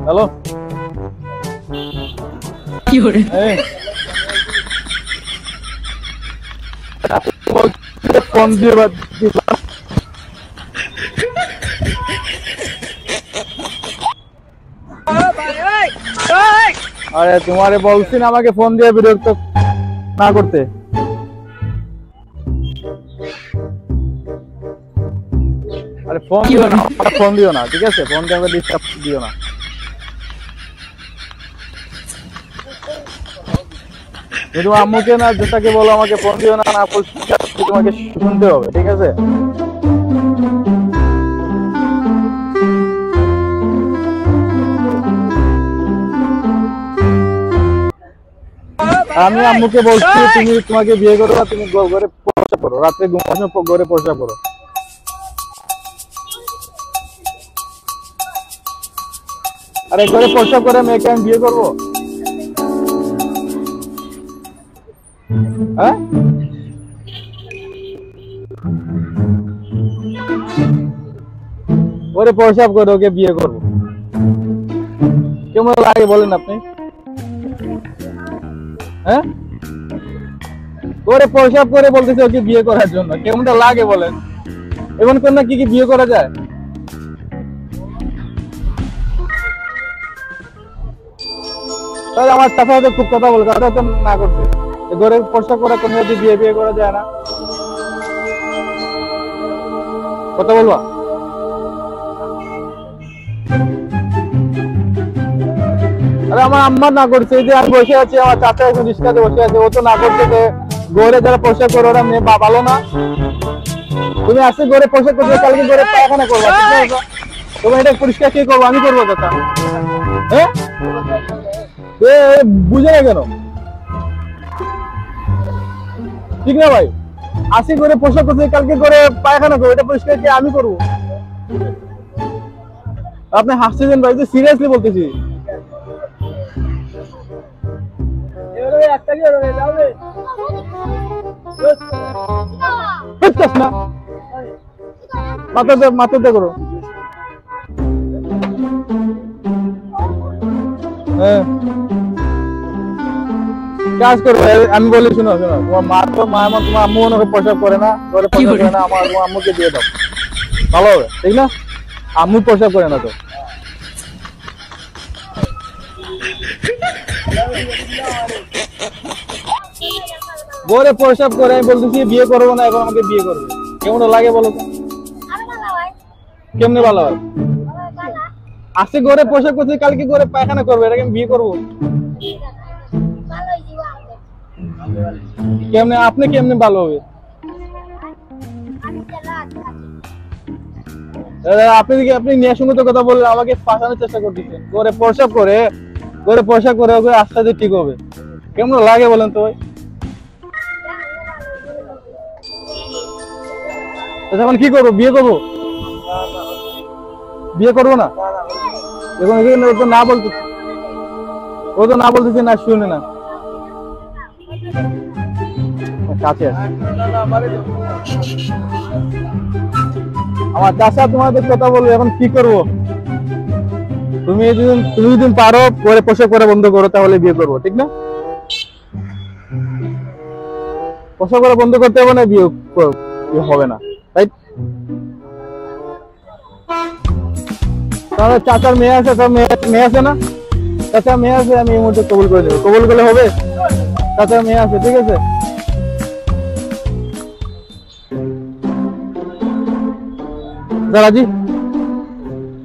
Hello কি করে phone দিয়ে আরে তোমারে বলছি না আমাকে ফোন দিয়ে বিরক্ত না করতে। আরে ফোন দিও না, ফোন দিও না, ঠিক আছে? ফোন দিয়ে আমাকে ডিস্টার্ব দিও না। তুমি আম্মুকে না যেটাকে বলো আমাকে ফোন দিও না, না তোমাকে শুনতে হবে, ঠিক আছে? আমি আম্মুকে বলছি তুমি তোমাকে বিয়ে করো, তুমি ঘরে প্রসাব করো, রাত্রে ঘুমানোর পর ঘরে প্রসাব করো। আরে ঘরে প্রসাব করে মেয়েকে আমি বিয়ে করবো? হ্যাঁ, ঘরে প্রসাব করে ওকে বিয়ে করবো, কেমন লাগে বলেন আপনি? হ্যাঁ, করে প্রসাব করে বলতেছে ওকে বিয়ে করার জন্য, কেমনটা লাগে বলেন? এমন কন্যা কি বিয়ে করা যায়? তাহলে আমার সাথে সাথে খুব কথা বলে কথা তো না করছে, ঘরে প্রসাব করা কোনো বিয়ে বিয়ে করা যায় না, কথা বলবা? আরে আমার আম্মা না করছে, এই যে আমি বসে আছি, আমার চাচা এখন রিক্সাতে বসে আছে, ও তো না করছে যে ঘরে যারা পোশাক করে ওরা মেয়ে ভালো না। তুমি আজকে ঘরে পোশাক করবে, কালকে ঘরে পায়খানা করবা, তুমি এটা পরিষ্কার কে করবো? আমি করবো চাচা। হ্যাঁ, বুঝে না কেন? ঠিক না ভাই? আজকে ঘরে পোশাক করছে, কালকে ঘরে পায়খানা করবো, এটা পরিষ্কার কে? আমি করবো। আপনি হাসতেছেন ভাই, সিরিয়াসলি বলতেছি। মাথাতে করো। হ্যাঁ, কাজ করবো। আমি বলি শোনো শোনো, তোমার মা তো তোমার আম্মু ওনাকে প্রসাব করে না, ঘরে প্রসাব করে না, আমার আম্মুকে দিয়ে দাও, ভালো হবে, ঠিক না? আম্মু প্রসাব করে না তো। ঘরে প্রসাব করে আমি বলতেছি বিয়ে করবো না, এখন আমাকে বিয়ে করবে, কেমন লাগে বলো তো? কেমনে ভালো হয়? আজকে ঘরে প্রসাব করছে, কালকে ঘরে পায়খানা করবে, এটাকে আমি বিয়ে করবো? কেমনে? আপনি কেমনে ভালো হবে? আপনি ন্যায়সঙ্গত কথা বললে আমাকে ফাঁসানোর চেষ্টা করতেছেন। ঘরে প্রসাব করে ওকে আস্তে আস্তে ঠিক হবে, কেমন লাগে বলেন তো ভাই? এখন কি করবো? বিয়ে করবো? বিয়ে করবো না এখন? ও তো না বলতেছে, না শুনে না, কাছে আমার চাষা তোমাদের কথা বলবো, এখন কি করবো? তুমি যদি পারো করে পোশাক করে বন্ধ করো, তাহলে বিয়ে করবো, ঠিক না? পোশাক করে বন্ধ করতে হবে না, বিয়ে হবে না, তাই? তাহলে চাচার মেয়ে আছে, তার মেয়ে আছে না? চাচার মেয়ে আছে, আমি এই মুহূর্তে কবুল করে দেবো। কবুল করলে হবে? চাচার মেয়ে আছে, ঠিক আছে? রাজি?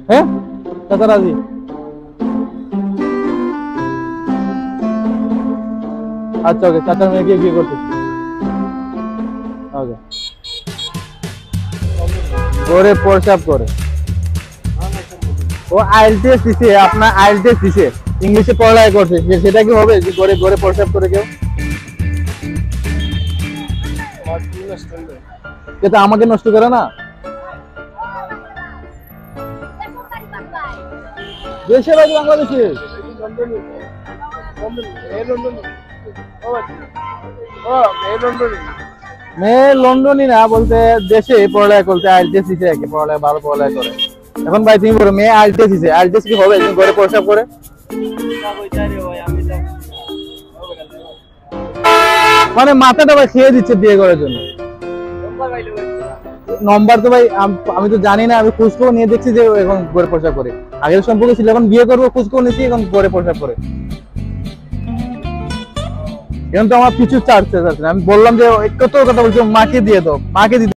হ্যাঁ, চাচা রাজি? আচ্ছা, ওকে, চাচার মেয়েকে বিয়ে করতে ওকে। ঘরে প্রসাব করে, ও আইএলটিএস দিছে, আপনার আইএলটিএস দিছে, ইংলিশে পড়ালেখা করছে, সেটা কি হবে যে ঘরে ঘরে প্রসাব করে কেউ? এটা আমাকে নষ্ট করে না। দেশে বাড়ি বাংলাদেশে? মেয়ে লন্ডনই না, বলতে দেশে পড়ালেখা করতে, আইএলটিএস দিছে, পড়ালেখা ভালো পড়ালেখা করে। এখন ভাই তুমি বলো মেয়ে আইএলটিএস দিছে, আইএলটিএস কি হবে তুমি ঘরে প্রস্রাব করে? মানে মাথাটা ভাই খেয়ে দিচ্ছে বিয়ে করার জন্য। নম্বর তো ভাই আমি তো জানি না, আমি খোঁজখবর নিয়ে দেখছি যে এখন ঘরে প্রস্রাব করে। আগের সম্পর্ক ছিল, এখন বিয়ে করবো খোঁজখবর নিচ্ছি, এখন ঘরে প্রস্রাব করে। এখন তো আমার পিছু চার্জ, আমি বললাম যে কত কথা বলছি মাকে দিয়ে দাও, মাকে দিতে